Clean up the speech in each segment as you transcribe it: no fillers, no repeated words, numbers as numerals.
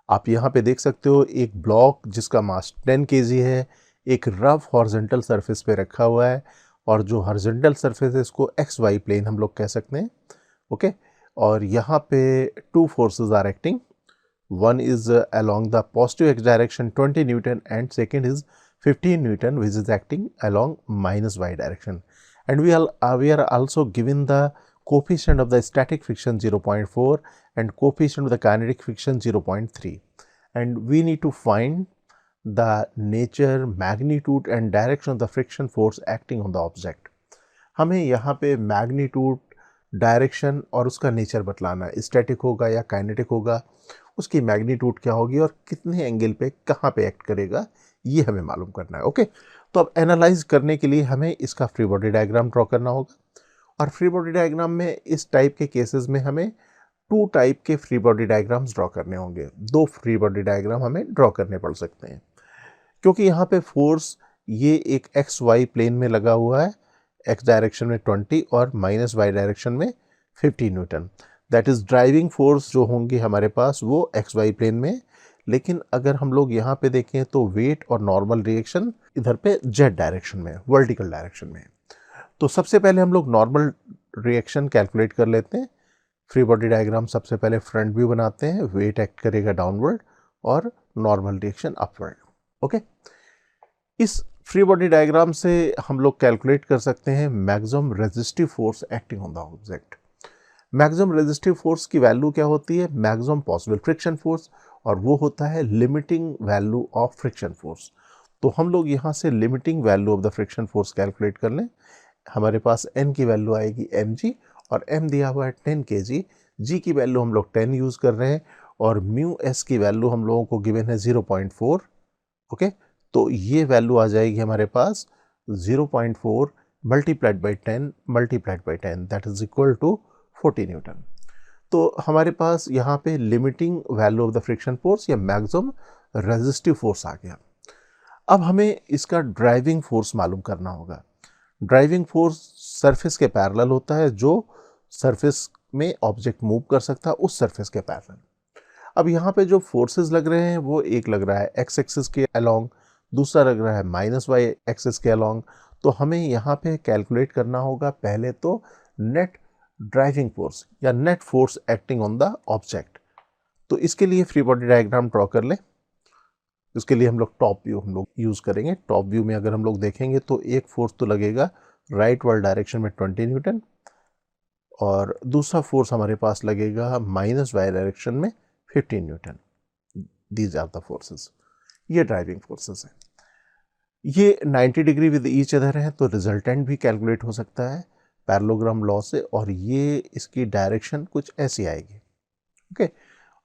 आप यहाँ पे देख सकते हो एक ब्लॉक जिसका मास 10 kg है, एक रफ हॉरिजॉन्टल सरफेस पे रखा हुआ है, और जो हॉरिजॉन्टल सरफेस है इसको एक्स वाई प्लेन हम लोग कह सकते हैं। ओके, और यहाँ पे two forces are acting, one is along the positive x direction 20 Newton and second is 15 Newton which is acting along minus y direction, and we are also given the coefficient of the static friction 0.4 and coefficient of the kinetic friction 0.3, and we need to find the nature, magnitude and direction of the friction force acting on the object. हमें यहाँ पे magnitude, direction और उसका nature बतलाना है, static होगा या kinetic होगा, उसकी मैग्नीट्यूड क्या होगी और कितने एंगल पे कहाँ पे एक्ट करेगा, ये हमें मालूम करना है। ओके, तो अब एनालाइज करने के लिए हमें इसका फ्री बॉडी डायग्राम ड्रॉ करना होगा, और फ्री बॉडी डायग्राम में इस टाइप के केसेस में हमें टू टाइप के फ्री बॉडी डायग्राम्स ड्रॉ करने होंगे। दो फ्री बॉडी डायग्राम हमें ड्रॉ करने पड़ सकते हैं, क्योंकि यहाँ पे फोर्स ये एक एक्स वाई प्लेन में लगा हुआ है, एक्स डायरेक्शन में 20 और माइनस वाई डायरेक्शन में 50 Newton. That is driving force जो होंगी हमारे पास वो एक्स वाई प्लेन में, लेकिन अगर हम लोग यहाँ पे देखें तो वेट और नॉर्मल रिएक्शन इधर पे जेड डायरेक्शन में, वर्टिकल डायरेक्शन में। तो सबसे पहले हम लोग नॉर्मल रिएक्शन कैलकुलेट कर लेते हैं। फ्री बॉडी डायग्राम सबसे पहले फ्रंट व्यू बनाते हैं, वेट एक्ट करेगा डाउनवर्ड और नॉर्मल रिएक्शन अपवर्ड। ओके, इस फ्री बॉडी डायग्राम से हम लोग कैलकुलेट कर सकते हैं maximum resistive force acting on the object. Maximum resistive force की वैल्यू क्या होती है? मैक्सिमम पॉसिबल फ्रिक्शन फोर्स, और वो होता है limiting value of friction force. तो हम लोग यहाँ से limiting value of the friction force calculate कर लें। हमारे पास n की वैल्यू आएगी mg, और m दिया हुआ है 10 kg, g की वैल्यू हम लोग 10 यूज़ कर रहे हैं, और म्यू s की वैल्यू हम लोगों को गिवन है 0.4। ओके, तो ये वैल्यू आ जाएगी हमारे पास 0.4 multiplied by 10 multiplied by 10, that is equal to 40 newton. तो हमारे पास यहाँ पे limiting value of the friction force या मैक्सिमम रेजिस्टिव फोर्स आ गया। अब हमें इसका ड्राइविंग फोर्स मालूम करना होगा। ड्राइविंग फोर्स सरफेस के पैरेलल होता है, जो सरफेस में ऑब्जेक्ट मूव कर सकता है उस सरफेस के पैरेलल। अब यहाँ पे जो फोर्सेस लग रहे हैं वो एक लग रहा है एक्स एक्सिस के अलोंग, दूसरा लग रहा है माइनस वाई एक्सिस के अलोंग। तो हमें यहाँ पे कैलकुलेट करना होगा पहले तो नेट ड्राइविंग फोर्स या net force acting on the object. तो इसके लिए फ्री बॉडी डायग्राम ड्रॉ कर लें। इसके लिए हम लोग टॉप व्यू हम लोग यूज़ करेंगे। टॉप व्यू में अगर हम लोग देखेंगे तो एक फोर्स तो लगेगा राइट वर्ड डायरेक्शन में 20 न्यूटन, और दूसरा फोर्स हमारे पास लगेगा माइनस वाई डायरेक्शन में 15 newton. These are the forces, ये ड्राइविंग फोर्सेस हैं। ये 90 डिग्री विद ईच अदर है, तो रिजल्टेंट भी कैलकुलेट हो सकता है पैरेललोग्राम लॉ से, और ये इसकी डायरेक्शन कुछ ऐसी आएगी। ओके,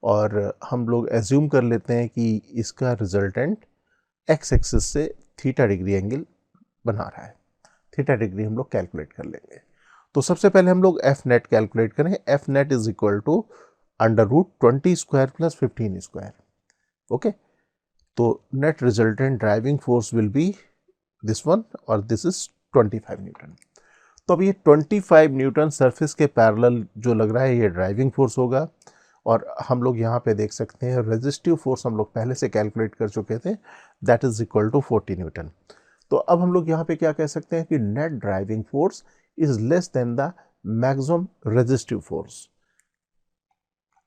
और हम लोग एज्यूम कर लेते हैं कि इसका रिजल्टेंट एक्स एक्सिस से थीटा डिग्री एंगल बना रहा है। थीटा डिग्री हम लोग कैलकुलेट कर लेंगे। तो सबसे पहले हम लोग एफ नेट कैलकुलेट करें। F net is equal to √20 square plus 15 square. Okay, तो net resultant driving force will be this one, और दिस इज 25 न्यूटन। तो अब ये 25 न्यूटन सरफेस के पैरेलल जो लग रहा है ये ड्राइविंग फोर्स होगा, और हम लोग यहाँ पे देख सकते हैं रेजिस्टिव फोर्स हम लोग पहले से कैलकुलेट कर चुके थे, that is equal to 40 newton. तो अब हम लोग यहाँ पे क्या कह सकते हैं कि net driving force is less than the maximum resistive force.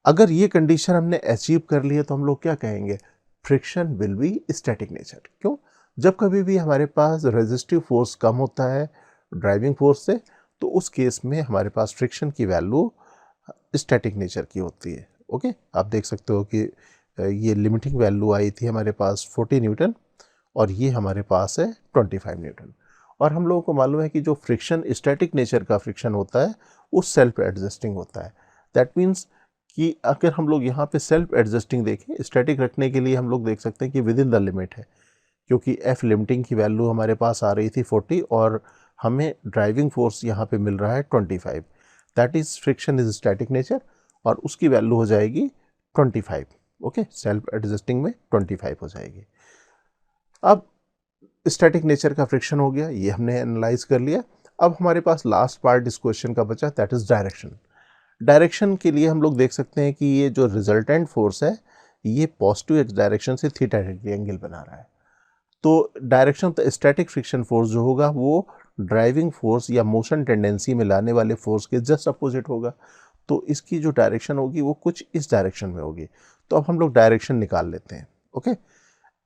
अगर ये कंडीशन हमने अचीव कर ली है तो हम लोग क्या कहेंगे? Friction will be static nature. क्यों? जब कभी भी हमारे पास रेजिस्टिव फोर्स कम होता है ड्राइविंग फोर्स से, तो उस केस में हमारे पास फ्रिक्शन की वैल्यू स्टैटिक नेचर की होती है। ओके, आप देख सकते हो कि ये लिमिटिंग वैल्यू आई थी हमारे पास 40 न्यूटन, और ये हमारे पास है 25 न्यूटन। और हम लोगों को मालूम है कि जो फ्रिक्शन स्टैटिक नेचर का फ्रिक्शन होता है वो सेल्फ एडजस्टिंग होता है। दैट मीन्स कि अगर हम लोग यहाँ पे सेल्फ एडजस्टिंग देखें, स्टैटिक रखने के लिए हम लोग देख सकते हैं कि विद इन द लिमिट है, क्योंकि एफ लिमिटिंग की वैल्यू हमारे पास आ रही थी 40 और हमें ड्राइविंग फोर्स यहाँ पे मिल रहा है 25। That is friction is static nature, और उसकी वैल्यू हो जाएगी 25। ओके, सेल्फ एडजस्टिंग में 25 हो जाएगी। अब स्टैटिक नेचर का फ्रिक्शन हो गया, ये हमने एनालाइज कर लिया। अब हमारे पास लास्ट पार्ट इस क्वेश्चन का बचा, दैट इज डायरेक्शन। डायरेक्शन के लिए हम लोग देख सकते हैं कि ये जो रिजल्टेंट फोर्स है ये पॉजिटिव एक्स डायरेक्शन से थीटा डिग्री एंगल बना रहा है। तो direction of the static friction force जो होगा वो ड्राइविंग फोर्स या मोशन टेंडेंसी में लाने वाले फोर्स के जस्ट अपोजिट होगा। तो इसकी जो डायरेक्शन होगी वो कुछ इस डायरेक्शन में होगी। तो अब हम लोग डायरेक्शन निकाल लेते हैं। ओके,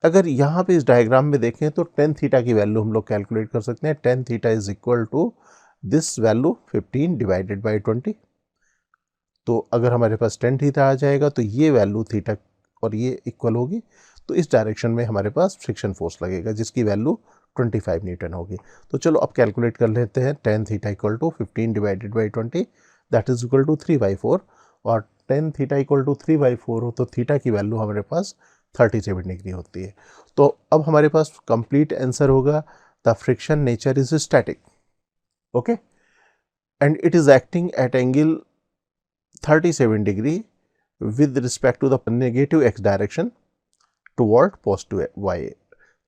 अगर यहाँ पे इस डायग्राम में देखें तो टेन थीटा की वैल्यू हम लोग कैलकुलेट कर सकते हैं। Tan theta is equal to this value 15 divided by 20। तो अगर हमारे पास टेन थीटा आ जाएगा तो ये वैल्यू थीटा और ये इक्वल होगी। तो इस डायरेक्शन में हमारे पास फ्रिक्शन फोर्स लगेगा जिसकी वैल्यू 25 न्यूटन होगी। तो चलो अब कैलकुलेट कर लेते हैं। Tan theta equal to 15 divided by 20 that is equal to 3/4। और टेन थीटा इक्वल टू 3/4 हो तो थीटा की वैल्यू हमारे पास 37 डिग्री होती है। तो अब हमारे पास कंप्लीट आंसर होगा the friction nature is static, okay, and it is acting at angle 37 degree with respect to the negative x direction toward positive y।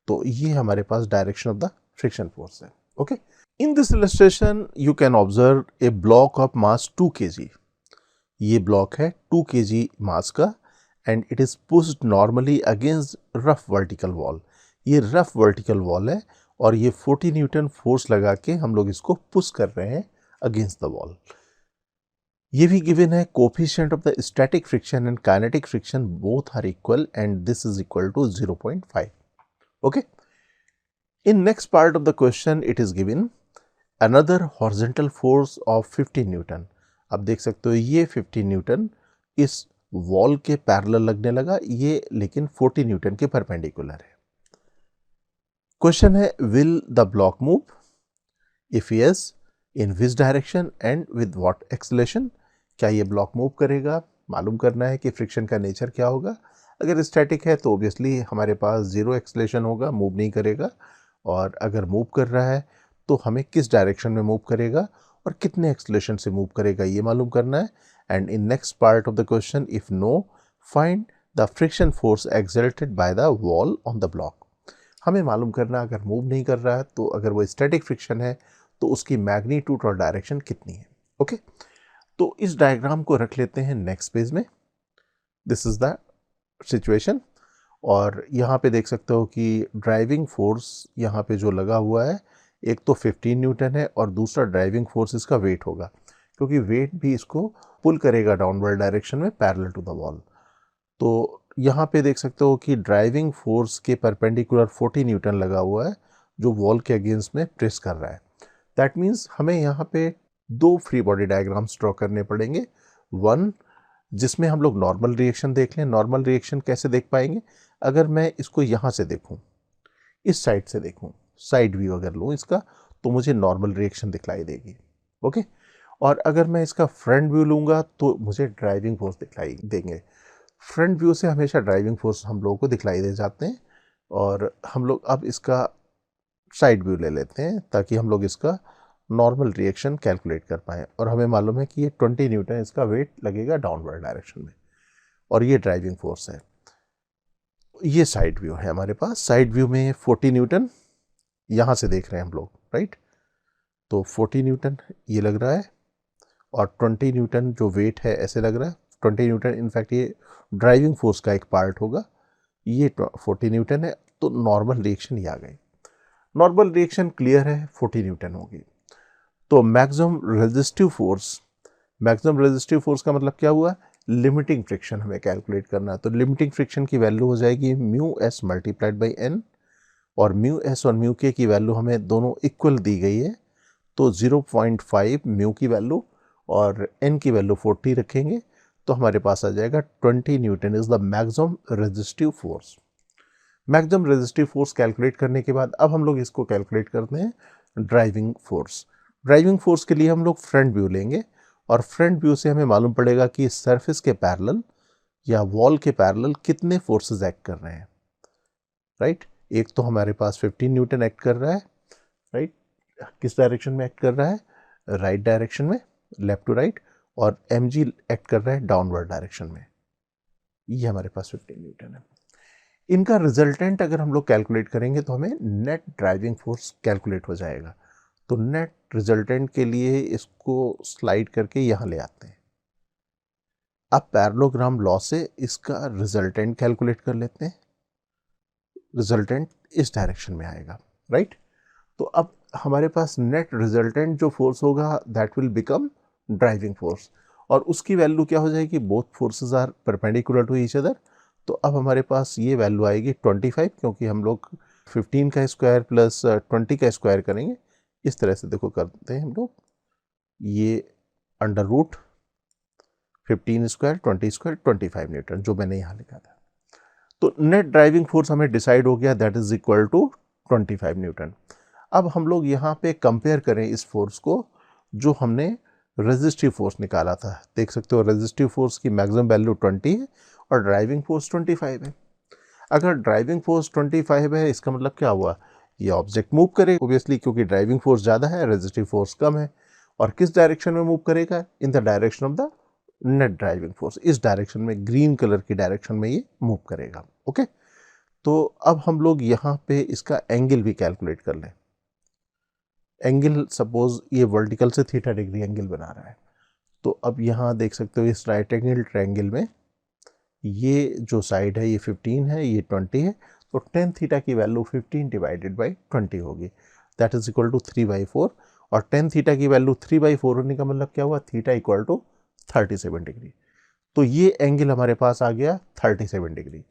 तो ये हमारे पास direction of the friction force है। Okay, in this illustration you can observe a block of mass 2 kg। ये block है 2 kg mass का and it is pushed normally against rough vertical wall. ये rough vertical wall है और ये 40 Newton force लगा के हम लोग इसको पुश कर रहे हैं अगेंस्ट द वॉल। ये भी गिवन है coefficient of the static friction and kinetic friction both are equal and this is equal to 0.5। Okay, in next part of the question it is given another horizontal force of 15 newton. अब देख सकते हो ये 15 Newton इस wall के parallel लगने लगा, ये लेकिन 40 न्यूटन के परपेंडिकुलर है। क्वेश्चन है will the block move, if yes in which direction and with what acceleration. क्या ये ब्लॉक मूव करेगा, मालूम करना है कि फ्रिक्शन का नेचर क्या होगा। अगर स्टैटिक है तो ऑब्वियसली हमारे पास जीरो एक्सेलरेशन होगा, मूव नहीं करेगा। और अगर मूव कर रहा है तो हमें किस डायरेक्शन में मूव करेगा और कितने एक्सेलरेशन से मूव करेगा ये मालूम करना है। And in next part of the question if know find the friction force exerted by the wall on the block. हमें मालूम करना अगर मूव नहीं कर रहा है तो अगर वो स्टैटिक फ्रिक्शन है तो उसकी मैग्नीट्यूड और डायरेक्शन कितनी है। ओके, तो इस डायग्राम को रख लेते हैं नेक्स्ट पेज में। दिस इज द सिचुएशन और यहाँ पे देख सकते हो कि ड्राइविंग फोर्स यहाँ पे जो लगा हुआ है एक तो 15 न्यूटन है और दूसरा ड्राइविंग फोर्स इसका वेट होगा, क्योंकि वेट भी इसको पुल करेगा डाउनवर्ड डायरेक्शन में पैरेलल टू द वॉल। तो यहाँ पे देख सकते हो कि ड्राइविंग फोर्स के परपेंडिकुलर 40 न्यूटन लगा हुआ है जो वॉल के अगेंस्ट में प्रेस कर रहा है। दैट मीन्स हमें यहाँ पे दो फ्री बॉडी डायग्राम्स ड्रॉ करने पड़ेंगे। वन जिसमें हम लोग नॉर्मल रिएक्शन देख लें। नॉर्मल रिएक्शन कैसे देख पाएंगे, अगर मैं इसको यहाँ से देखूँ, इस साइड से देखूँ, साइड व्यू अगर लूँ इसका तो मुझे नॉर्मल रिएक्शन दिखलाई देगी। ओके, और अगर मैं इसका फ्रंट व्यू लूँगा तो मुझे ड्राइविंग फोर्स दिखलाई देंगे। फ्रंट व्यू से हमेशा ड्राइविंग फोर्स हम लोगों को दिखलाई दे जाते हैं। और हम लोग अब इसका साइड व्यू ले लेते हैं ताकि हम लोग इसका नॉर्मल रिएक्शन कैलकुलेट कर पाएँ। और हमें मालूम है कि ये 20 न्यूटन इसका वेट लगेगा डाउनवर्ड डायरेक्शन में और ये ड्राइविंग फोर्स है। ये साइड व्यू है हमारे पास। साइड व्यू में 40 न्यूटन यहाँ से देख रहे हैं हम लोग, राइट। तो 40 न्यूटन ये लग रहा है और 20 न्यूटन जो वेट है ऐसे लग रहा है। 20 न्यूटन इनफैक्ट ये ड्राइविंग फोर्स का एक पार्ट होगा। ये 40 न्यूटन है। तो नॉर्मल रिएक्शन ये आ गई। नॉर्मल रिएक्शन क्लियर है, 40 न्यूटन होगी। तो मैक्सिमम रेजिस्टिव फोर्स का मतलब क्या हुआ, लिमिटिंग फ्रिक्शन हमें कैलकुलेट करना है। तो लिमिटिंग फ्रिक्शन की वैल्यू हो जाएगी mu s multiplied by N, और म्यू एस और म्यू के की वैल्यू हमें दोनों इक्वल दी गई है। तो 0.5 म्यू की वैल्यू और एन की वैल्यू 40 रखेंगे तो हमारे पास आ जाएगा 20 Newton is the maximum resistive force. Maximum resistive force calculate करने के बाद अब हम लोग इसको कैलकुलेट करते हैं ड्राइविंग फोर्स। ड्राइविंग फोर्स के लिए हम लोग फ्रंट व्यू लेंगे और फ्रंट व्यू से हमें मालूम पड़ेगा कि सरफेस के पैरेलल या वॉल के पैरेलल कितने फोर्सेस एक्ट कर रहे हैं, राइट। एक तो हमारे पास 15 न्यूटन एक्ट कर रहा है, राइट। किस डायरेक्शन में एक्ट कर रहा है, राइट डायरेक्शन में, लेफ्ट टू राइट। और mg एक्ट कर रहा है डाउनवर्ड डायरेक्शन में। ये हमारे पास 15 न्यूटन है। इनका रिजल्टेंट अगर हम लोग कैलकुलेट करेंगे तो हमें नेट ड्राइविंग फोर्स कैलकुलेट हो जाएगा। तो नेट रिजल्टेंट के लिए इसको स्लाइड करके यहाँ ले आते हैं। अब पैरेललोग्राम लॉ से इसका रिजल्टेंट कैलकुलेट कर लेते हैं। रिजल्टेंट इस डायरेक्शन में आएगा, राइट। तो अब हमारे पास नेट रिजल्टेंट जो फोर्स होगा that will become driving force, और उसकी वैल्यू क्या हो जाएगी, both forces are perpendicular to each other. तो अब हमारे पास ये वैल्यू आएगी 25, क्योंकि हम लोग 15 का स्क्वायर प्लस 20 का स्क्वायर करेंगे। इस तरह से देखो करते हैं हम लोग, ये under root 15 square 20 square 25 newton, जो मैंने यहाँ लिखा था। तो नेट ड्राइविंग फोर्स हमें डिसाइड हो गया, that is equal to 25 newton. अब हम लोग यहाँ पे कंपेयर करें इस फोर्स को जो हमने रेजिस्टिव फोर्स निकाला था। देख सकते हो रेजिस्टिव फोर्स की मैक्सिमम वैल्यू 20 है और ड्राइविंग फोर्स 25 है। अगर ड्राइविंग फोर्स 25 है, इसका मतलब क्या हुआ, ये ऑब्जेक्ट मूव करेगा ऑब्वियसली, क्योंकि ड्राइविंग फोर्स ज़्यादा है, रेजिस्टिव फोर्स कम है। और किस डायरेक्शन में मूव करेगा, in the direction of the net driving force, इस डायरेक्शन में, ग्रीन कलर की डायरेक्शन में ये मूव करेगा। ओके, तो अब हम लोग यहाँ पे इसका एंगल भी कैलकुलेट कर लें। एंगल सपोज ये वर्टिकल से थीटा डिग्री एंगल बना रहा है, तो अब यहाँ देख सकते हो इस राइट एंगल ट्रायंगल में ये जो साइड है ये 15 है, ये 20 है, तो tan थीटा की वैल्यू 15 डिवाइडेड बाई 20 होगी, दैट इज इक्वल टू 3/4। और tan थीटा की वैल्यू 3/4 होने का मतलब क्या हुआ, थीटा इक्वल टू 37 डिग्री। तो ये एंगल हमारे पास आ गया 37 डिग्री।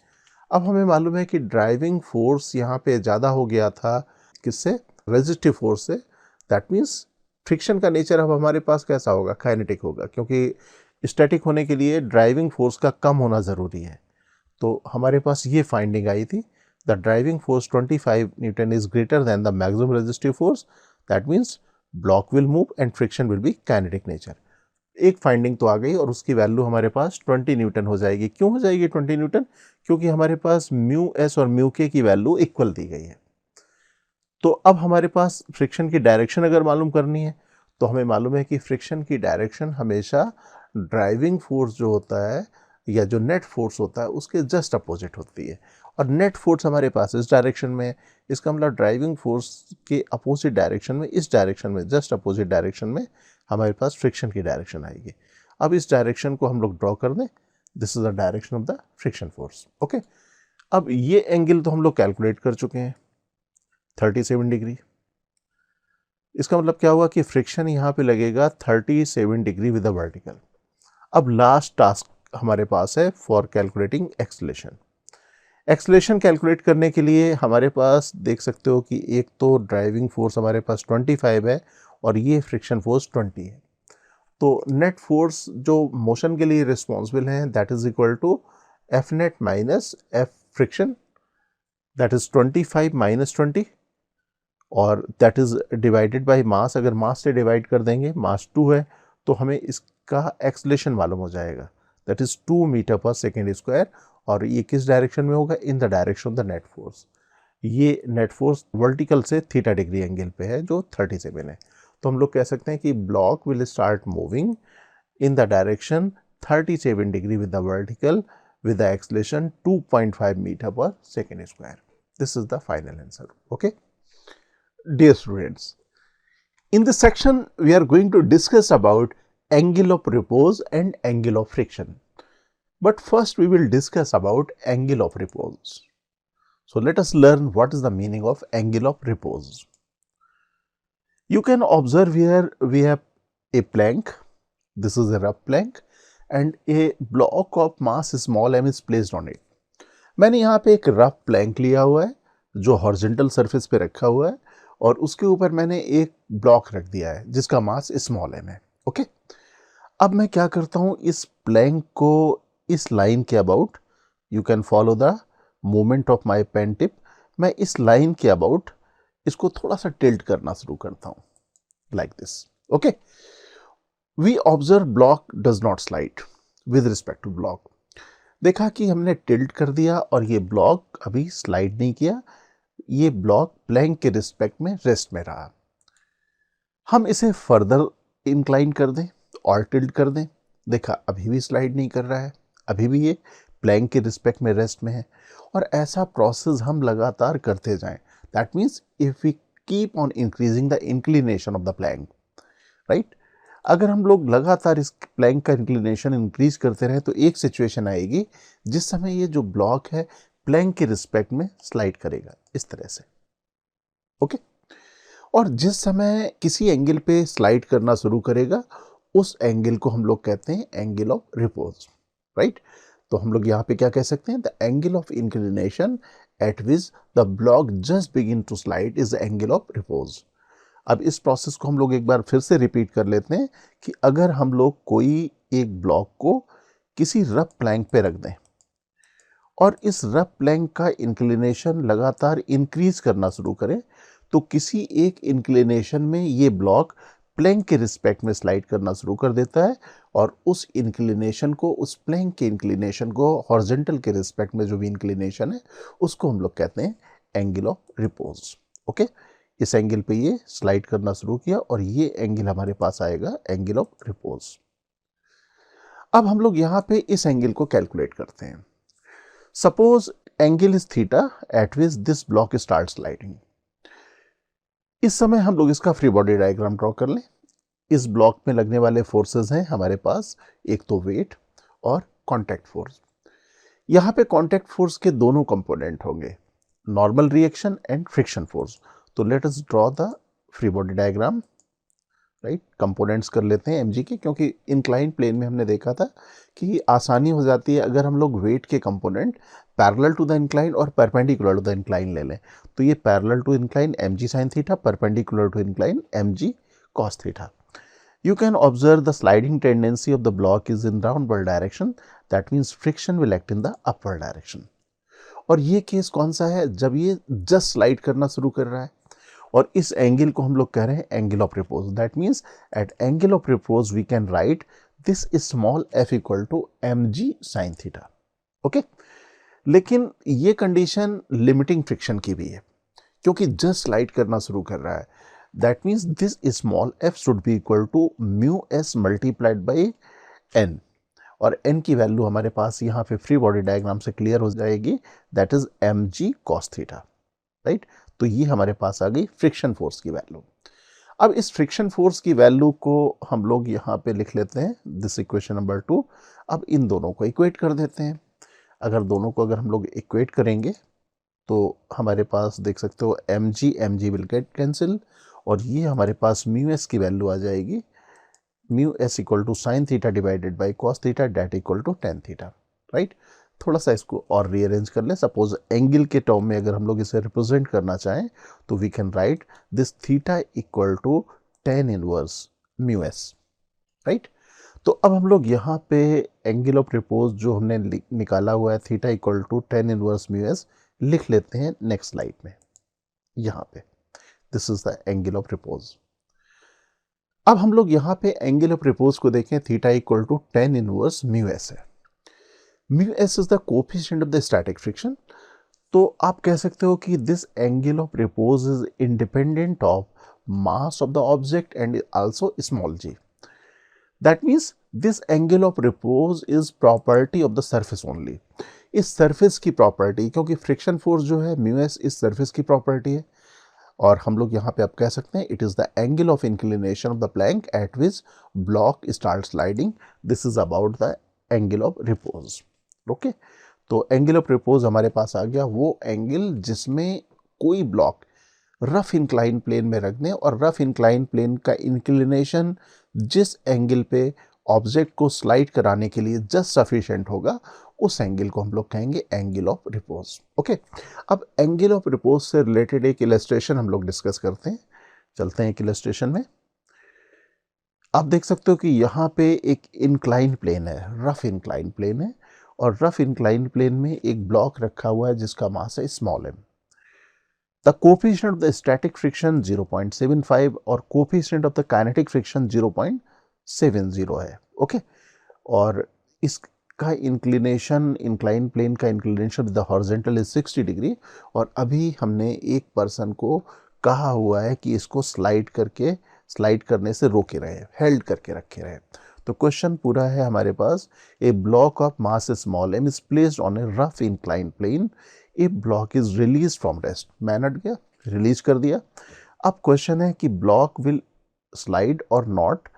अब हमें मालूम है कि ड्राइविंग फोर्स यहाँ पे ज़्यादा हो गया था किससे, रेजिस्टिव फोर्स से। दैट मीन्स फ्रिक्शन का नेचर अब हमारे पास कैसा होगा, काइनेटिक होगा, क्योंकि स्टैटिक होने के लिए ड्राइविंग फोर्स का कम होना ज़रूरी है। तो हमारे पास ये फाइंडिंग आई थी, the driving force 25 Newton is greater than the maximum resistive force, that means block will move and friction will be kinetic nature. एक फाइंडिंग तो आ गई और उसकी वैल्यू हमारे पास 20 न्यूटन हो जाएगी। क्यों हो जाएगी 20 न्यूटन, क्योंकि हमारे पास म्यू एस और म्यू के की वैल्यू इक्वल दी गई है। तो अब हमारे पास फ्रिक्शन की डायरेक्शन अगर मालूम करनी है, तो हमें मालूम है कि फ्रिक्शन की डायरेक्शन हमेशा ड्राइविंग फोर्स जो होता है या जो नेट फोर्स होता है उसके जस्ट अपोजिट होती है। और नेट फोर्स हमारे पास इस डायरेक्शन में, इसका मतलब ड्राइविंग फोर्स के अपोजिट डायरेक्शन में, इस डायरेक्शन में, जस्ट अपोजिट डायरेक्शन में हमारे पास फ्रिक्शन की डायरेक्शन आएगी। अब इस डायरेक्शन को हम लोग ड्रॉ कर दें, this is the direction of the friction force. Okay, अब ये एंगल तो हम लोग कैलकुलेट कर चुके हैं 37 डिग्री। इसका मतलब क्या हुआ कि फ्रिक्शन यहाँ पे लगेगा 37 डिग्री विद द वर्टिकल। अब लास्ट टास्क हमारे पास है for calculating acceleration. Acceleration calculate करने के लिए हमारे पास देख सकते हो कि एक तो ड्राइविंग फोर्स हमारे पास 25 है और ये फ्रिक्शन फोर्स 20 है। तो नेट फोर्स जो मोशन के लिए रिस्पॉन्सिबल है that is equal to F net minus F friction, that is 25 minus 20, और that is divided by mass. अगर मास से डिवाइड कर देंगे, मास 2 है, तो हमें इसका एक्सेलरेशन मालूम हो जाएगा, दैट इज 2 मीटर पर सेकेंड स्क्वायर। और ये किस डायरेक्शन में होगा, in the direction of the net force. ये नेट फोर्स वर्टिकल से थीटा डिग्री एंगल पे है जो 37 है। तो हम लोग कह सकते हैं कि block will start moving in the direction 37 degree with the vertical with the acceleration 2.5 meter per second square. This is the final answer. Okay, dear students, in this section we are going to discuss about angle of repose and angle of friction. But first we will discuss about angle of repose. So let us learn what is the meaning of angle of repose. You can observe here we have a plank. This is a rough plank and a block of mass small m is placed on it. मैंने यहाँ पे एक rough Planck लिया हुआ है जो horizontal surface पे रखा हुआ है और उसके ऊपर मैंने एक ब्लॉक रख दिया है जिसका मास स्मॉल m है। ओके, अब मैं क्या करता हूँ, इस प्लैंक को इस लाइन के about, you can follow the movement of my pen tip, मैं इस लाइन के अबाउट इसको थोड़ा सा टिल्ट करना शुरू करता हूँ like this. Okay, We observe block does not slide with respect to block. देखा कि हमने टिल्ट कर दिया और ये ब्लॉक अभी स्लाइड नहीं किया, ये ब्लॉक प्लैंक के रिस्पेक्ट में रेस्ट में रहा। हम इसे फर्दर इंक्लाइन कर दें और टिल्ट कर दें, देखा अभी भी स्लाइड नहीं कर रहा है, अभी भी ये प्लैंक के रिस्पेक्ट में रेस्ट में है। और ऐसा प्रोसेस हम लगातार करते जाएं, that means if we keep on increasing the inclination of the plank, right. अगर हम लोग लगातार इस प्लैंक का इंक्लिनेशन इंक्रीज करते रहें तो एक सिचुएशन आएगी जिस समय ये जो ब्लॉक है प्लैंक के रिस्पेक्ट में स्लाइड करेगा इस तरह से, ओके। और जिस समय किसी एंगल पे स्लाइड करना शुरू करेगा उस एंगल को हम लोग कहते हैं एंगल ऑफ रिपोज, राइट। तो हम लोग यहाँ पे क्या कह सकते हैं, the angle of inclination at which the block just begin to slide is the angle of repose. अब इस प्रोसेस को हम लोग एक बार फिर से रिपीट कर लेते हैं कि अगर हम लोग कोई एक ब्लॉक को किसी रफ प्लैंक पे रख दें और इस रफ प्लैंक का इंक्लिनेशन लगातार इंक्रीज करना शुरू करें तो किसी एक इंक्लिनेशन में ये ब्लॉक प्लैंक के रिस्पेक्ट में स्लाइड करना शुरू कर देता है और उस इंक्लिनेशन को, उस प्लैंक के इंक्लिनेशन को हॉरिजॉन्टल के रिस्पेक्ट में जो भी इंक्लिनेशन है उसको हम लोग कहते हैं एंगल ऑफ रिपोज, ओके। इस एंगल पे ये स्लाइड करना शुरू किया और ये एंगल हमारे पास आएगा एंगल ऑफ रिपोज। अब हम लोग यहाँ पे इस एंगल को कैलकुलेट करते हैं। Suppose angle is theta eight which this block start sliding. इस समय हम लोग इसका फ्री बॉडी डायग्राम ड्रॉ कर लें। इस ब्लॉक में लगने वाले फोर्सेस हैं हमारे पास, एक तो वेट और कॉन्टैक्ट फोर्स। यहाँ पे कॉन्टैक्ट फोर्स के दोनों कंपोनेंट होंगे, normal reaction and friction force. तो let us draw the free body diagram, right. Components कर लेते हैं mg के, क्योंकि इंक्लाइन प्लेन में हमने देखा था कि आसानी हो जाती है अगर हम लोग वेट के component parallel to the incline और परपेंडिकुलर टू द इंक्लाइन ले लें। तो ये parallel to incline mg sin theta, perpendicular to incline mg cos theta. You can observe the sliding tendency of the block is in downward direction. That means friction will act in the upward direction. और ये case कौन सा है, जब ये just slide करना शुरू कर रहा है और इस एंगल को हम लोग कह रहे हैं angle of repose. That means at angle of repose we can write this small f equal to mg sin theta, okay. लेकिन ये कंडीशन लिमिटिंग फ्रिक्शन की भी है क्योंकि जस्ट स्लाइड करना शुरू कर रहा है। That means this small f should be equal to mu s multiplied by n, और n की वैल्यू हमारे पास यहाँ पे फ्री बॉडी डायग्राम से क्लियर हो जाएगी, that is mg cos theta, right. तो ये हमारे पास आ गई फ्रिक्शन फोर्स की वैल्यू। अब इस फ्रिक्शन फोर्स की वैल्यू को हम लोग यहाँ पे लिख लेते हैं, दिस इक्वेशन नंबर 2। अब इन दोनों को इक्वेट कर देते हैं। अगर दोनों को अगर हम लोग इक्वेट करेंगे तो हमारे पास देख सकते हो mg विल गेट कैंसिल और ये हमारे पास म्यू एस की वैल्यू आ जाएगी, mu s equal to sine theta divided by cos theta that equal to tan theta, right. थोड़ा सा इसको और रीअरेंज कर लें। सपोज एंगल के टर्म में अगर हम लोग इसे रिप्रेजेंट करना चाहें तो we can write this theta equal to tan inverse mu s, right. तो अब हम लोग यहाँ पे एंगल ऑफ रिपोज जो हमने निकाला हुआ है theta equal to tan inverse mu s लिख लेते हैं नेक्स्ट स्लाइड में। यहाँ पे this is the angle of repose. अब हम लोग यहाँ पे एंगल ऑफ रिपोज को देखें, theta equal to tan inverse mu s है। Mu s is the coefficient of the static friction. तो आप कह सकते हो कि this angle of repose is independent of mass of the object and also small g. That means this angle of repose is property of the surface only. इस surface की property, क्योंकि friction force जो है mu s इस surface की property है, और हम लोग यहाँ पे अब कह सकते हैं it is the angle of inclination of the Planck eight which block start sliding, this is about the angle of repose, okay. तो एंगल ऑफ रिपोज हमारे पास आ गया वो एंगल जिसमें कोई ब्लॉक रफ इंक्लाइन प्लेन में रख दें और रफ इंक्लाइन प्लेन का इंक्लिनेशन जिस एंगल पे ऑब्जेक्ट को स्लाइड कराने के लिए जस्ट सफिशिएंट होगा उस एंगल को हम लोग कहेंगे एंगल ऑफ रिपोज, ओके। अब एंगल ऑफ रिपोज से रिलेटेड एक इलस्ट्रेशन हम लोग डिस्कस करते हैं। चलते हैं एक इलस्ट्रेशन में। आप देख सकते हो कि यहाँ पे एक इंक्लाइन प्लेन है, रफ इंक्लाइन प्लेन है, और रफ इंक्लाइन प्लेन में एक ब्लॉक रखा हुआ है जिसका मास है small m। The coefficient of the static friction 0.75 और coefficient of the kinetic friction 0.70 है, ओके। और इसका इंक्लिनेशन, इंक्लाइन प्लेन का inclination with the horizontal is 60 degree, और अभी हमने एक पर्सन को कहा हुआ है कि इसको स्लाइड करने से रोके रहे, हेल्ड करके रखे रहे। तो क्वेश्चन पूरा है हमारे पास, a block of mass small m is placed on a rough incline plane, a block is release from rest. मैन हट गया, रिलीज कर दिया। अब क्वेश्चन है कि ब्लॉक विल स्लाइड और नॉट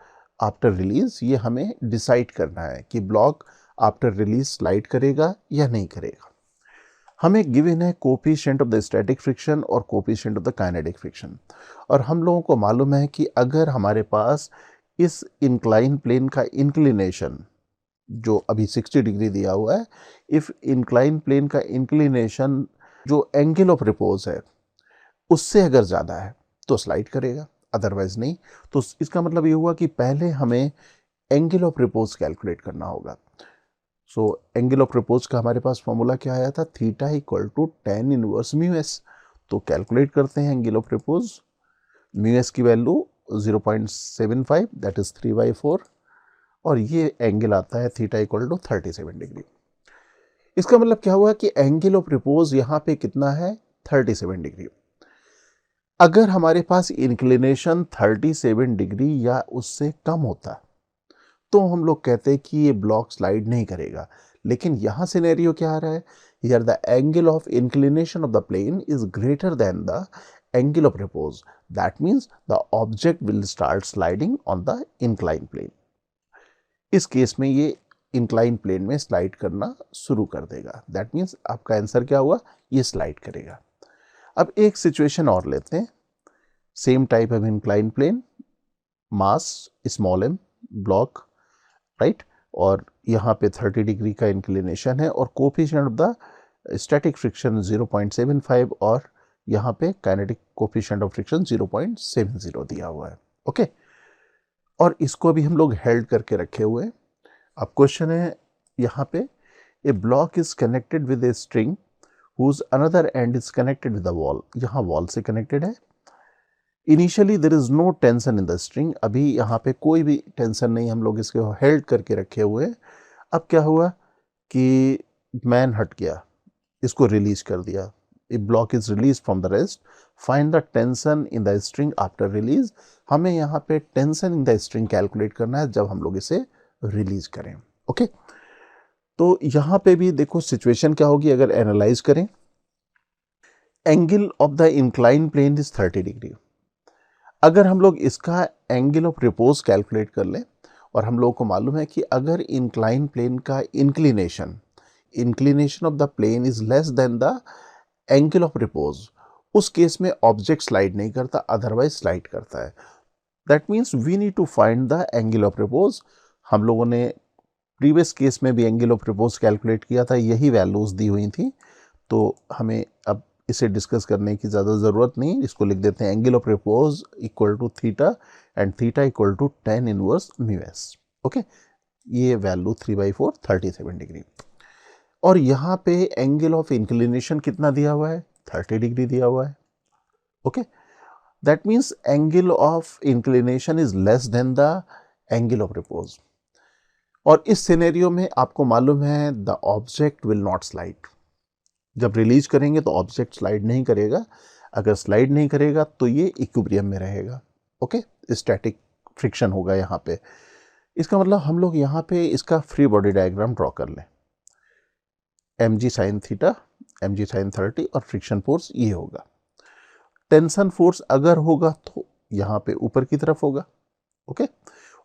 आफ्टर रिलीज, ये हमें डिसाइड करना है कि ब्लॉक आफ्टर रिलीज स्लाइड करेगा या नहीं करेगा। हमें गिवन है coefficient of the static friction और coefficient of the kinetic friction, और हम लोगों को मालूम है कि अगर हमारे पास इस इंक्लाइन प्लेन का इंक्लिनेशन जो अभी 60 डिग्री दिया हुआ है, इफ इंक्लाइन प्लेन का इंक्लिनेशन जो एंगल ऑफ रिपोज है उससे अगर ज़्यादा है तो स्लाइड करेगा, अदरवाइज नहीं। तो इसका मतलब ये हुआ कि पहले हमें एंगल ऑफ रिपोज कैलकुलेट करना होगा। सो एंगल ऑफ रिपोज का हमारे पास फॉर्मूला क्या आया था, theta equal to tan inverse mu s. तो कैलकुलेट करते हैं angle of repose. Mu s की वैल्यू 0.75 दैट इज 3/4, और ये एंगल आता है थीटा इक्वल टू 37 डिग्री। इसका मतलब क्या हुआ कि एंगल ऑफ रिपोज यहाँ पे कितना है, 37 डिग्री। अगर हमारे पास इंक्लिनेशन 37 डिग्री या उससे कम होता तो हम लोग कहते हैं कि ये ब्लॉक स्लाइड नहीं करेगा। लेकिन यहाँ सिनेरियो क्या आ रहा है, here the angle of inclination of the plane is greater than the angle of repose, that means the object will start sliding on the incline plane. इस केस में ये इंक्लाइन प्लेन में स्लाइड करना शुरू कर देगा, दैट मीन्स आपका answer क्या हुआ, ये स्लाइड करेगा। अब एक सिचुएशन और लेते हैं, same type of incline plane, mass small m, block, right, और यहाँ पे 30 डिग्री का इंक्लिनेशन है और coefficient of the static friction 0.75 और यहाँ पे काइनेटिक कोफिशिएंट ऑफ फ्रिक्शन 0.70 दिया हुआ है। ओके, और इसको अभी हम लोग हेल्ड करके रखे हुए हैं। अब क्वेश्चन है यहाँ पे, a block is connected with a string whose another end is connected with the wall, यहाँ वॉल से कनेक्टेड है। Initially there is no tension in the string, अभी यहाँ पे कोई भी टेंशन नहीं, हम लोग इसको हेल्ड करके रखे हुए हैं। अब क्या हुआ कि मैन हट गया, इसको रिलीज कर दिया, a block is release from the rest, find the tension in the string after release. हमें यहाँ पे tension in the string calculate करना है जब हम लोग इसे रिलीज करें। ओके, तो यहाँ पे भी देखो सिचुएशन क्या होगी अगर एनालाइज करें। Angle of the incline plane is 30 degree. अगर हम लोग इसका एंगल ऑफ रिपोज कैलकुलेट कर लें, और हम लोगों को मालूम है कि अगर इंक्लाइन प्लेन का inclination of the plane is less than the angle of repose, उस केस में ऑब्जेक्ट स्लाइड नहीं करता, अदरवाइज स्लाइड करता है। That means we need to find the angle of repose. हम लोगों ने प्रीवियस केस में भी एंगल ऑफ रिपोज कैलकुलेट किया था, यही वैल्यूज दी हुई थी, तो हमें अब इसे डिस्कस करने की ज़्यादा ज़रूरत नहीं। इसको लिख देते हैं angle of repose equal to theta and theta equal to tan inverse mu s. Okay, ये वैल्यू 3/4 37 डिग्री, और यहाँ पे एंगल ऑफ इंक्लिनेशन कितना दिया हुआ है, 30 डिग्री दिया हुआ है। Okay, that means angle of inclination is less than the angle of repose, और इस सिनेरियो में आपको मालूम है the object will not slide. जब रिलीज करेंगे तो ऑब्जेक्ट स्लाइड नहीं करेगा, अगर स्लाइड नहीं करेगा तो ये इक्विलिब्रियम में रहेगा। ओके, स्टैटिक फ्रिक्शन होगा यहाँ पे। इसका मतलब हम लोग यहाँ पे इसका फ्री बॉडी डायग्राम ड्रॉ कर लें, mg sin theta, mg sin 30, और फ्रिक्शन फोर्स ये होगा। टेंशन फोर्स अगर होगा तो यहाँ पे ऊपर की तरफ होगा। ओके,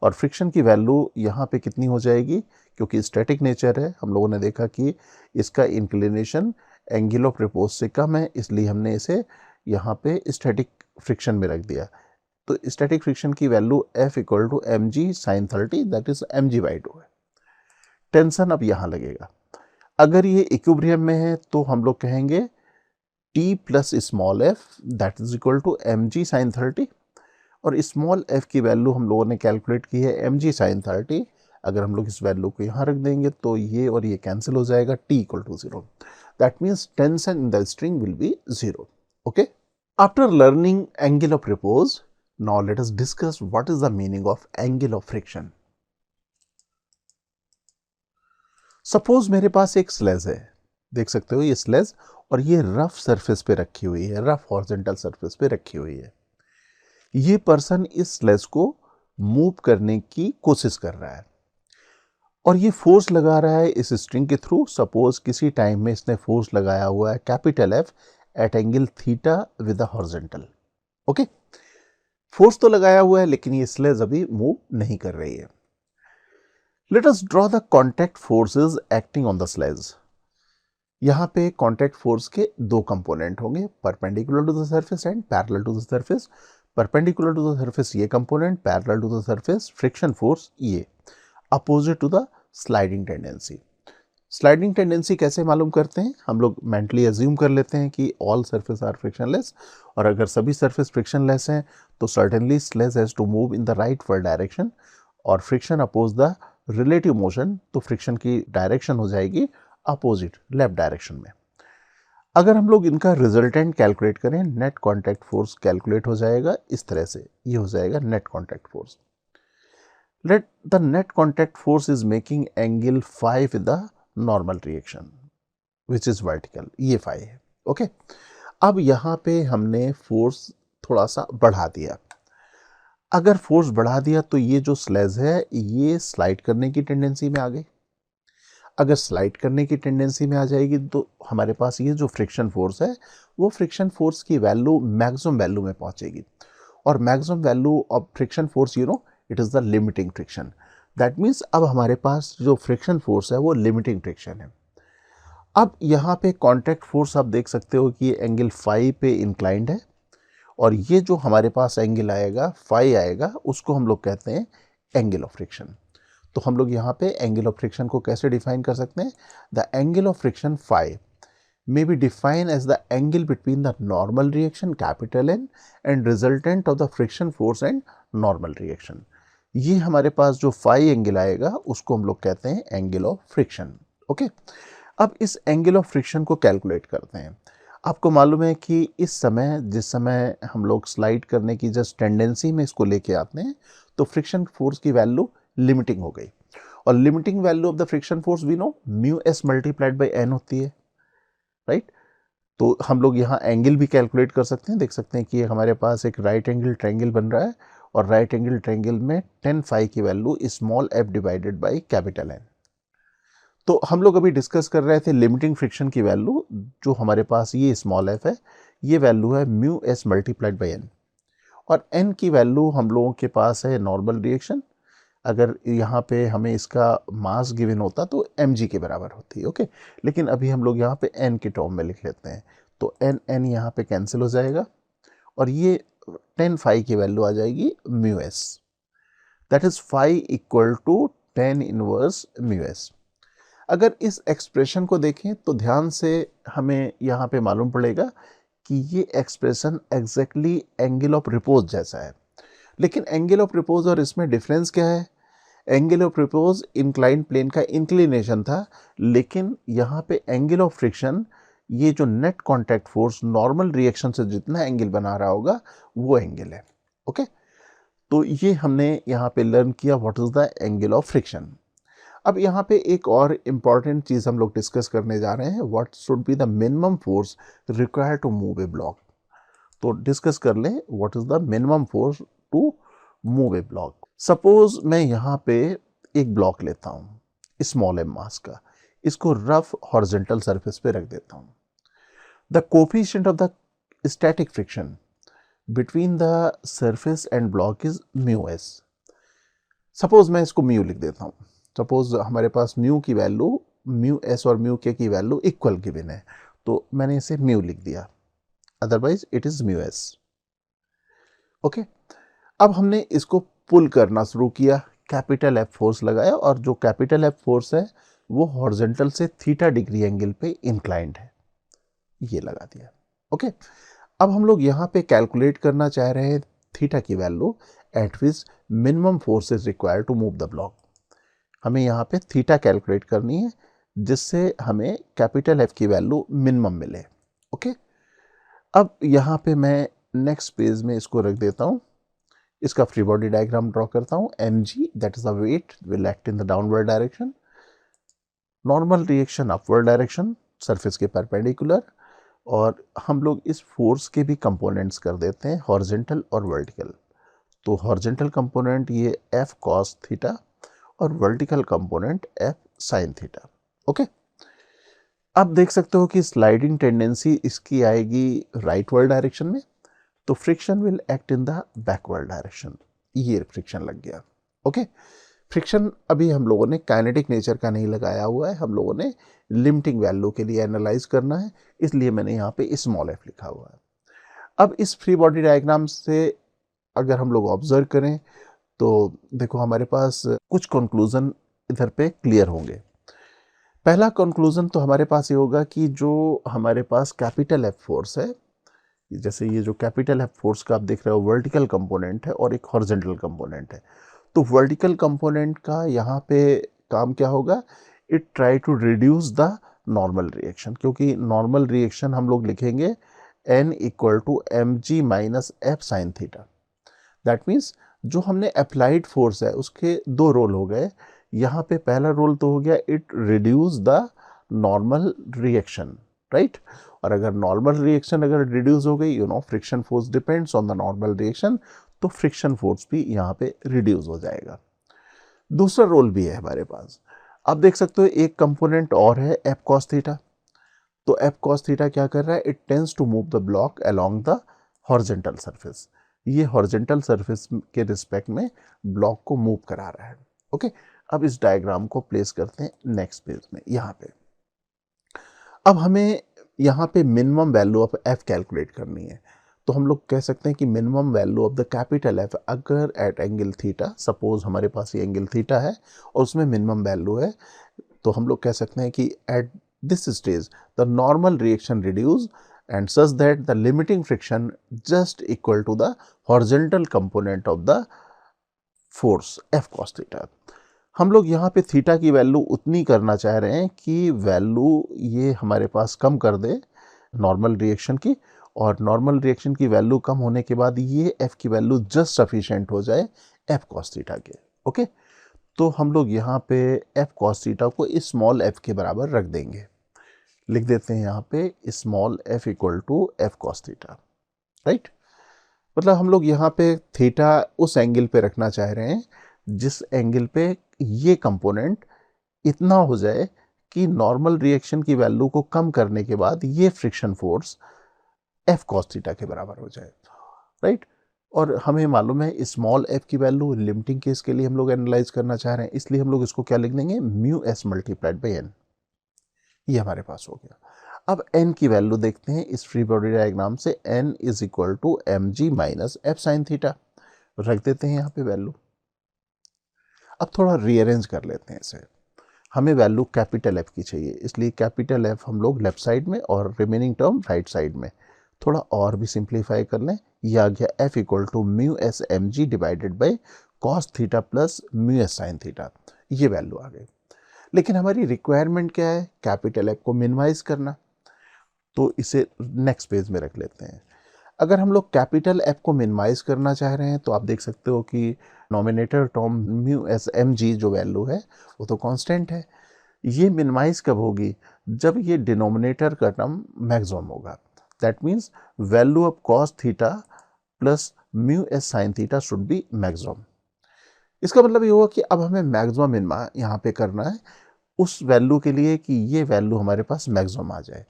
और फ्रिक्शन की वैल्यू यहाँ पे कितनी हो जाएगी, क्योंकि स्टैटिक नेचर है, हम लोगों ने देखा कि इसका इंक्लिनेशन एंगल ऑफ रिपोज से कम है, इसलिए हमने इसे यहाँ पे स्टैटिक फ्रिक्शन में रख दिया। तो स्टैटिक फ्रिक्शन की value F equal to mg sin 30 that is mg/2 है। टेंशन अब यहाँ लगेगा, अगर ये इक्विलिब्रियम में है तो हम लोग कहेंगे T plus small f that is equal to mg sin 30, और स्मॉल f की वैल्यू हम लोगों ने कैलकुलेट की है mg sin 30। अगर हम लोग इस वैल्यू को यहाँ रख देंगे तो ये और ये कैंसिल हो जाएगा, t equal to 0। That means tension in the string will be 0। Okay, after learning angle of repose, now let us discuss what is the meaning of angle of friction. Suppose मेरे पास एक sledge है, देख सकते हो ये sledge, और ये रफ सरफेस पे रखी हुई है, रफ हॉरिजॉन्टल सरफेस पे रखी हुई है। ये पर्सन इस स्लेज को मूव करने की कोशिश कर रहा है और ये फोर्स लगा रहा है इस स्ट्रिंग के थ्रू। सपोज किसी टाइम में इसने फोर्स लगाया हुआ है capital F at angle theta with the horizontal. Okay, force तो लगाया हुआ है लेकिन ये स्लेज अभी मूव नहीं कर रही है। Let us draw the contact forces acting on the sledge. यहाँ पे कॉन्टैक्ट फोर्स के दो कंपोनेंट होंगे, perpendicular to the surface and parallel to the surface. Perpendicular to the surface ये component, parallel to the surface friction force ये, opposite to the sliding tendency. Sliding tendency कैसे मालूम करते हैं? हम लोग मेंटली अज्यूम कर लेते हैं कि ऑल सरफेस आर फ्रिक्शनलेस, और अगर सभी सरफेस फ्रिक्शनलेस हैं तो certainly sledge has to move in the rightward direction, और friction oppose the relative motion, तो फ्रिक्शन की डायरेक्शन हो जाएगी अपोजिट, लेफ्ट डायरेक्शन में। अगर हम लोग इनका रिजल्टेंट कैलकुलेट करें, नेट कॉन्टैक्ट फोर्स कैलकुलेट हो जाएगा इस तरह से, ये हो जाएगा net contact force. Let the net contact force is making angle phi with the normal reaction which is vertical, ये फाई है। ओके, अब यहाँ पे हमने फोर्स थोड़ा सा बढ़ा दिया। अगर फोर्स बढ़ा दिया तो ये जो स्लेज है ये स्लाइड करने की टेंडेंसी में आ गई। अगर स्लाइड करने की टेंडेंसी में आ जाएगी तो हमारे पास ये जो फ्रिक्शन फोर्स है वो फ्रिक्शन फोर्स की वैल्यू मैक्सिमम वैल्यू में पहुंचेगी, और maximum value of friction force you know it is the limiting friction. That means अब हमारे पास जो फ्रिक्शन फोर्स है वो लिमिटिंग फ्रिक्शन है। अब यहाँ पे कॉन्टैक्ट फोर्स आप देख सकते हो कि ये एंगल फाई पे इंक्लाइंड है, और ये जो हमारे पास एंगल आएगा फाई आएगा उसको हम लोग कहते हैं एंगल ऑफ फ्रिक्शन। तो हम लोग यहाँ पे एंगल ऑफ फ्रिक्शन को कैसे डिफाइन कर सकते हैं? The angle of friction phi may be defined as the angle between the normal reaction capital N and resultant of the friction force and normal reaction। ये हमारे पास जो फाई एंगल आएगा उसको हम लोग कहते हैं एंगल ऑफ फ्रिक्शन। ओके, अब इस एंगल ऑफ फ्रिक्शन को कैलकुलेट करते हैं। आपको मालूम है कि इस समय जिस समय हम लोग स्लाइड करने की जस्ट टेंडेंसी में इसको लेके आते हैं तो फ्रिक्शन फोर्स की वैल्यू लिमिटिंग हो गई, और limiting value of the friction force we know mu s multiplied by N होती है, राइट। तो हम लोग यहाँ एंगल भी कैलकुलेट कर सकते हैं। देख सकते हैं कि हमारे पास एक राइट एंगल ट्रायंगल बन रहा है, और राइट एंगल ट्रायंगल में tan फाई की value small f divided by capital N। तो हम लोग अभी डिस्कस कर रहे थे लिमिटिंग फ्रिक्शन की वैल्यू, जो हमारे पास ये स्मॉल f है, ये वैल्यू है mu s multiplied by n, और n की वैल्यू हम लोगों के पास है नॉर्मल रिएक्शन। अगर यहाँ पे हमें इसका मास गिवन होता तो mg के बराबर होती है। ओके, लेकिन अभी हम लोग यहाँ पे n के टर्म में लिख लेते हैं, तो n यहाँ पे कैंसिल हो जाएगा, और ये tan फाई की वैल्यू आ जाएगी mu s, that is phi equal to tan inverse mu s. अगर इस एक्सप्रेशन को देखें तो ध्यान से हमें यहाँ पे मालूम पड़ेगा कि ये expression exactly angle of repose जैसा है, लेकिन एंगल ऑफ रिपोज और इसमें डिफरेंस क्या है? Angle of repose inclined plane का इंक्लिनेशन था, लेकिन यहाँ पे एंगल ऑफ फ्रिक्शन, ये जो net contact force normal reaction से जितना एंगल बना रहा होगा वो एंगल है। ओके, तो ये हमने यहाँ पे लर्न किया what is the angle of friction. अब यहाँ पे एक और इम्पॉर्टेंट चीज़ हम लोग डिस्कस करने जा रहे हैं, what should be the minimum force required to move a block. तो डिस्कस कर लें what is the minimum force to move a block. Suppose मैं यहाँ पे एक ब्लॉक लेता हूँ स्मॉल एम मास का, इसको रफ हॉरिजॉन्टल सरफेस पे रख देता हूँ। The coefficient of the static friction between the surface and block is mu S. Suppose मैं इसको म्यू लिख देता हूँ। सपोज हमारे पास म्यू की वैल्यू, म्यू एस और म्यू के की वैल्यू इक्वल गिवन है, तो मैंने इसे म्यू लिख दिया, otherwise it is mu s. Okay, अब हमने इसको पुल करना शुरू किया, कैपिटल एफ फोर्स लगाया, और जो कैपिटल एफ फोर्स है वो हॉरिजॉन्टल से थीटा डिग्री एंगल पे इंक्लाइंड है, ये लगा दिया। ओके, अब हम लोग यहाँ पे कैलकुलेट करना चाह रहे हैं थीटा की value at which minimum force is required to move the block. हमें यहाँ पे थीटा कैलकुलेट करनी है जिससे हमें कैपिटल एफ की वैल्यू मिनिमम मिले। ओके, अब यहाँ पे मैं नेक्स्ट पेज में इसको रख देता हूँ, इसका फ्री बॉडी डायग्राम ड्रॉ करता हूँ। mg that is the weight will act in the downward direction, normal reaction upward direction, surface के परपेंडिकुलर, और हम लोग इस फोर्स के भी कंपोनेंट्स कर देते हैं हॉरिजॉन्टल और वर्टिकल। तो हॉरिजॉन्टल कंपोनेंट ये f cos थीटा और vertical component f sin theta. Okay, अब देख सकते हो कि स्लाइडिंग टेंडेंसी इसकी आएगी राइट वर्ड डायरेक्शन में, तो friction will act in the backward direction, ये फ्रिक्शन लग गया। ओके, फ्रिक्शन अभी हम लोगों ने काइनेटिक नेचर का नहीं लगाया हुआ है, हम लोगों ने लिमिटिंग वैल्यू के लिए एनालाइज करना है, इसलिए मैंने यहाँ पे स्मॉल एफ लिखा हुआ है। अब इस फ्री बॉडी डायग्राम से अगर हम लोग ऑब्जर्व करें तो देखो हमारे पास कुछ कंक्लूजन इधर पे क्लियर होंगे। पहला कंक्लूजन तो हमारे पास ये होगा कि जो हमारे पास कैपिटल एफ फोर्स है, जैसे ये जो कैपिटल एफ फोर्स का आप देख रहे हो वर्टिकल कंपोनेंट है और एक हॉरिजॉन्टल कंपोनेंट है, तो वर्टिकल कंपोनेंट का यहाँ पे काम क्या होगा, it try to reduce the normal reaction, क्योंकि नॉर्मल रिएक्शन हम लोग लिखेंगे n equal to m g minus F sine theta. That means जो हमने अप्लाइड फोर्स है उसके दो रोल हो गए। यहाँ पे पहला रोल तो हो गया it reduce the normal reaction, right. और अगर नॉर्मल रिएक्शन अगर रिड्यूस हो गई, you know friction force depends on the normal reaction, तो फ्रिक्शन फोर्स भी यहाँ पे रिड्यूस हो जाएगा। दूसरा रोल भी है हमारे पास, आप देख सकते हो एक कंपोनेंट और है एफ कॉस थीटा। तो एफ कॉस थीटा क्या कर रहा है, it tends to move the block along the horizontal surface, ये हॉरिजॉन्टल सरफेस के रिस्पेक्ट में ब्लॉक को मूव करा रहा है। ओके, अब इस डायग्राम को प्लेस करते हैं नेक्स्ट पेज में। यहाँ पे अब हमें यहाँ पे minimum value of F calculate करनी है, तो हम लोग कह सकते हैं कि minimum value of the capital F अगर एट एंगल थीटा, सपोज हमारे पास ये एंगल थीटा है और उसमें मिनिमम वैल्यू है, तो हम लोग कह सकते हैं कि at this stage the normal reaction reduce and such that the limiting friction just equal to the horizontal component of the force F cos theta। हम लोग यहाँ पे थीटा की वैल्यू उतनी करना चाह रहे हैं कि वैल्यू ये हमारे पास कम कर दे नॉर्मल रिएक्शन की, और नॉर्मल रिएक्शन की वैल्यू कम होने के बाद ये F की वैल्यू जस्ट सफिशिएंट हो जाए F cos थीटा के। ओके, तो हम लोग यहाँ पे F cos थीटा को स्मॉल f के बराबर रख देंगे, लिख देते हैं यहाँ पे small f equal to F cos theta, right. मतलब हम लोग यहाँ पे थीटा उस एंगल पे रखना चाह रहे हैं जिस एंगल पे ये कंपोनेंट इतना हो जाए कि नॉर्मल रिएक्शन की वैल्यू को कम करने के बाद ये friction force F cos theta के बराबर हो जाए, राइट। और हमें मालूम है स्मॉल f की वैल्यू लिमिटिंग केस के लिए हम लोग एनालाइज करना चाह रहे हैं, इसलिए हम लोग इसको क्या लिख देंगे, mu s multiplied by N, ये हमारे पास हो गया। अब n की वैल्यू देखते हैं इस फ्री बॉडी डायग्राम से, n is equal to m g minus F sine theta, रख देते हैं यहाँ पे वैल्यू। अब थोड़ा रीअरेंज कर लेते हैं इसे, हमें वैल्यू कैपिटल एफ की चाहिए, इसलिए कैपिटल एफ हम लोग लेफ्ट साइड में और रिमेनिंग टर्म राइट साइड में थोड़ा और भी सिंप्लीफाई कर लें। यह आ गया F equal to mu s m g divided by cos theta plus mu s sine theta, ये वैल्यू आ गई। लेकिन हमारी रिक्वायरमेंट क्या है, कैपिटल एफ को मिनिमाइज करना, तो इसे नेक्स्ट पेज में रख लेते हैं। अगर हम लोग कैपिटल एफ को मिनिमाइज करना चाह रहे हैं तो आप देख सकते हो कि nominator term mu s m g जो वैल्यू है वो तो कांस्टेंट है। ये मिनिमाइज कब होगी, जब ये डिनोमिनेटर का टर्म मैक्सिमम होगा। That means value of cos theta plus mu s sine theta should B maximum. इसका मतलब ये होगा कि अब हमें मैक्सिमम मिनिमा यहाँ पे करना है उस वैल्यू के लिए कि ये वैल्यू हमारे पास मैक्सिमम आ जाए,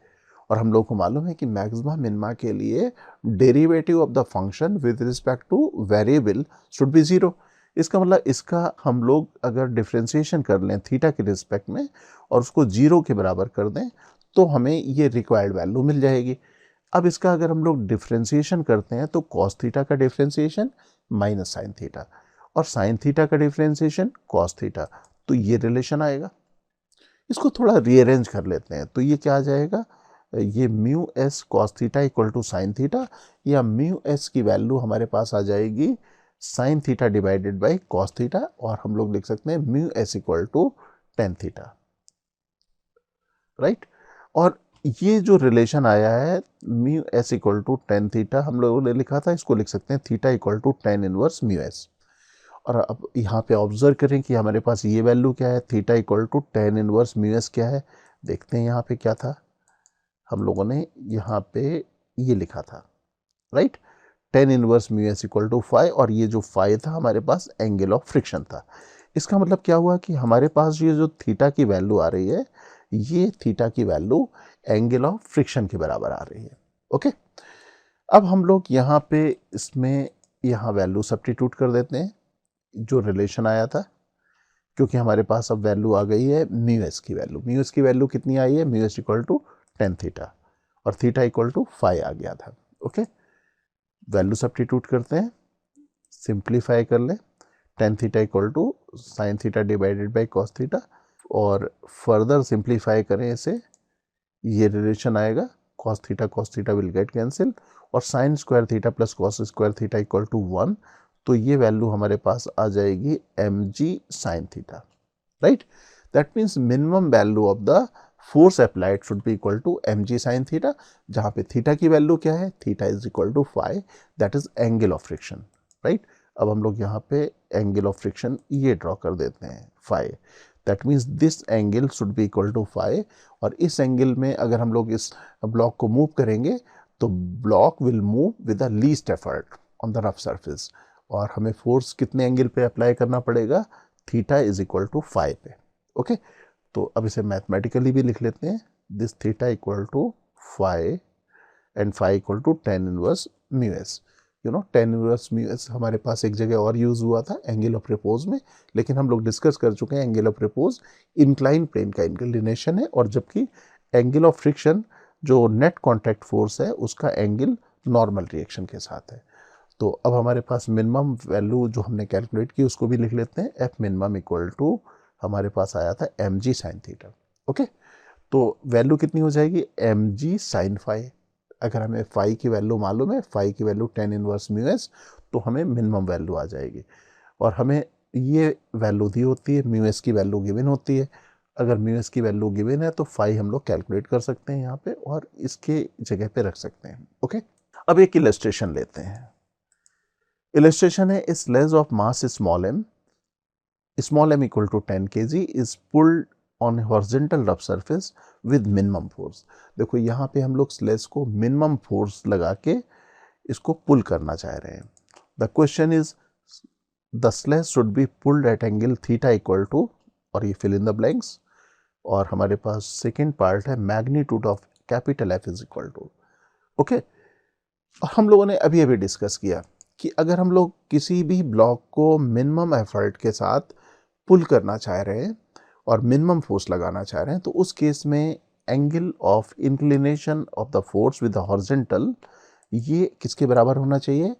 और हम लोग को मालूम है कि मैक्सिमम मिनिमा के लिए derivative of the function with respect two variable should be zero. इसका मतलब इसका हम लोग अगर डिफ्रेंशिएशन कर लें थीटा के रिस्पेक्ट में और उसको जीरो के बराबर कर दें तो हमें ये रिक्वायर्ड वैल्यू मिल जाएगी। अब इसका अगर हम लोग डिफ्रेंशिएशन करते हैं तो कॉस थीटा का डिफ्रेंशिएशन माइनस साइन थीटा, और साइन थीटा का डिफ्रेंशिएशन कॉस थीटा, तो ये रिलेशन आएगा। इसको थोड़ा रीअरेंज कर लेते हैं, तो ये क्या आ जाएगा, ये mu s cos theta equal to sine theta, या म्यू एस की वैल्यू हमारे पास आ जाएगी sine theta divided by cos theta, और हम लोग लिख सकते हैं mu s equal to tan theta, right. और ये जो रिलेशन आया है mu s equal to tan theta हम लोगों ने लिखा था, इसको लिख सकते हैं theta equal to tan inverse mu s. और अब यहाँ पे ऑब्जर्व करें कि हमारे पास ये वैल्यू क्या है, theta equal to tan inverse mu s क्या है, देखते हैं यहाँ पे क्या था, हम लोगों ने यहाँ पे ये लिखा था, right, tan inverse mu s equal to phi, और ये जो फाइव था हमारे पास एंगल ऑफ फ्रिक्शन था। इसका मतलब क्या हुआ कि हमारे पास ये जो थीटा की वैल्यू आ रही है, ये थीटा की वैल्यू एंगल ऑफ फ्रिक्शन के बराबर आ रही है। ओके, अब हम लोग यहाँ पे इसमें यहाँ वैल्यू सब्स्टिट्यूट कर देते हैं जो रिलेशन आया था, क्योंकि हमारे पास अब वैल्यू आ गई है म्यू एस की वैल्यू। म्यू एस की वैल्यू कितनी आई है? Mu s equal to tan theta और थीटा इक्वल टू 5 आ गया था। ओके, वैल्यू सब्स्टिट्यूट करते हैं, सिंप्लीफाई कर ले, tan theta equal to sine theta divided by cos theta, और फर्दर सिंप्लीफाई करें इसे, ये रिलेशन आएगा cos theta will get cancel, और sine square theta plus cos square theta equal to 1, तो ये वैल्यू हमारे पास आ जाएगी mg sine theta, right. That means minimum value of the force applied should be equal to mg sine theta, जहाँ पे theta की वैल्यू क्या है? Theta is equal to phi, that is angle of friction, right. अब हम लोग यहाँ पे एंगल ऑफ फ्रिक्शन ये ड्रॉ कर देते हैं phi, that means this angle should be equal to phi, और इस एंगल में अगर हम लोग इस ब्लॉक को मूव करेंगे तो block will move with the least effort on the rough surface, और हमें फोर्स कितने एंगल पे अप्लाई करना पड़ेगा? Theta is equal to phi पे। ओके, तो अब इसे मैथमेटिकली भी लिख लेते हैं, this theta equal to phi and phi equal to tan inverse mu s. You know, tan inverse mu s हमारे पास एक जगह और यूज हुआ था एंगल ऑफ रिपोज में, लेकिन हम लोग डिस्कस कर चुके हैं angle of repose incline plane का इंक्लिनेशन है, और जबकि एंगल ऑफ फ्रिक्शन जो नेट कॉन्टैक्ट फोर्स है उसका एंगल नॉर्मल रिएक्शन के साथ है। तो अब हमारे पास मिनिमम वैल्यू जो हमने कैलकुलेट की उसको भी लिख लेते हैं, एफ मिनिमम इक्वल टू हमारे पास आया था m g sine theta. Okay, तो वैल्यू कितनी हो जाएगी? M g sine phi. अगर हमें फाई की वैल्यू मालूम है, फाई की value tan inverse mu s, तो हमें मिनिमम वैल्यू आ जाएगी, और हमें ये वैल्यू दी होती है, म्यू एस की वैल्यू गिवन होती है। अगर म्यू एस की वैल्यू गिवन है तो फाई हम लोग कैलकुलेट कर सकते हैं यहाँ पे, और इसके जगह पे रख सकते हैं। ओके, अब एक इलस्ट्रेशन लेते हैं। इलस्ट्रेशन है, इस sledge of mass small m equal to 10 kg is pulled on horizontal rough surface with minimum force. देखो यहाँ पे हम लोग स्लेज को मिनिमम फोर्स लगा के इसको पुल करना चाह रहे हैं। The question is the sledge should be pulled at angle theta equal to, और ये फिल इन द ब्लैंक्स, और हमारे पास सेकेंड पार्ट है magnitude of capital F is equal to. Okay, और हम लोगों ने अभी अभी डिस्कस किया कि अगर हम लोग किसी भी ब्लॉक को मिनिमम एफर्ट के साथ पुल करना चाह रहे हैं और मिनिमम फोर्स लगाना चाह रहे हैं, तो उस केस में angle of inclination of the force with the horizontal ये किसके बराबर होना चाहिए?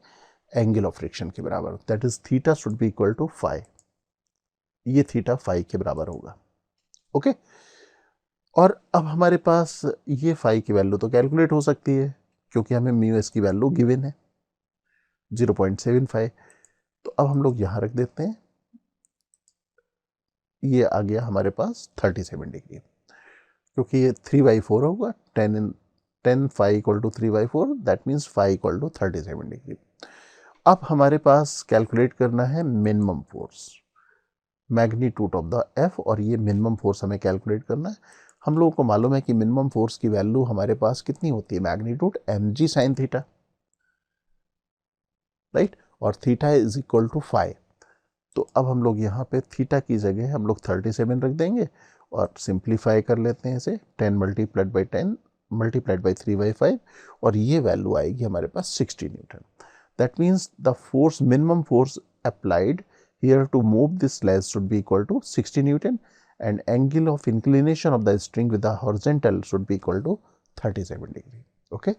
एंगल ऑफ फ्रिक्शन के बराबर, that is theta should be equal to phi. ये थीटा फाई के बराबर होगा। ओके, और अब हमारे पास ये फाई की वैल्यू तो कैलकुलेट हो सकती है क्योंकि हमें म्यू एस की वैल्यू गिवन है 0.75। तो अब हम लोग यहां रख देते हैं, ये आ गया हमारे पास 37 डिग्री, क्योंकि ये 3/4 होगा, 10 phi equal to 3/4, that means phi equal to 37 degree. अब हमारे पास कैलकुलेट करना है minimum force, magnitude of the F, और ये मिनिमम फोर्स हमें कैलकुलेट करना है। हम लोगों को मालूम है कि मिनिमम फोर्स की वैल्यू हमारे पास कितनी होती है? Magnitude m g sine theta, right, और theta is equal to phi. तो अब हम लोग यहाँ पे थीटा की जगह हम लोग 37 रख देंगे, और सिंप्लीफाई कर लेते हैं इसे, 10 मल्टीप्लाइड बाई 10 मल्टीप्लाइड बाई 3/5, और ये वैल्यू आएगी हमारे पास 60 Newton. That means the force, minimum force applied here to move this sledge should be equal to 60 Newton, and angle of inclination of the string with the horizontal should be equal to 37 degree. Okay.